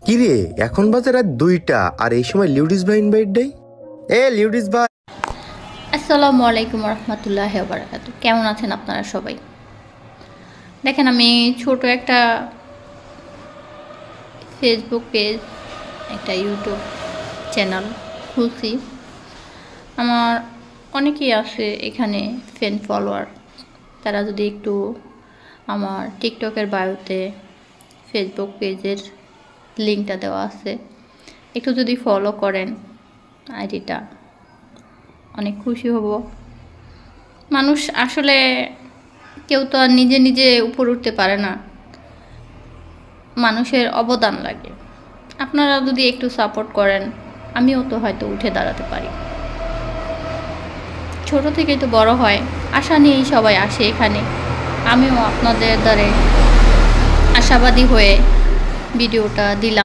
কিরে এখন বাজে রাত 2টা আর এই সময় লিউডিস ভাই ইনভাইট দেয়। লিউডিস ভাই, আসসালামু আলাইকুম রহমতুল্লাহ বারাকাতু। কেমন আছেন আপনারা সবাই? দেখেন, আমি ছোট একটা ফেসবুক পেজ, একটা ইউটিউব চ্যানেল খুলছি। আমার অনেকেই আছে এখানে ফ্যান ফলোয়ার। তারা যদি একটু আমার টিকটকের বায়োতে ফেসবুক পেজের লিঙ্কটা দেওয়া আছে, একটু যদি ফলো করেন আইডিটা, অনেক খুশি হব। মানুষ আসলে কেউ তো আর নিজে নিজে উপরে উঠতে পারে না, মানুষের অবদান লাগে। আপনারা যদি একটু সাপোর্ট করেন, আমিও তো হয়তো উঠে দাঁড়াতে পারি। ছোট থেকেই তো বড় হয়, আশা নিয়েই সবাই আসে এখানে। আমিও আপনাদের দ্বারে আশাবাদী হয়ে ভিডিওটা দিলাম।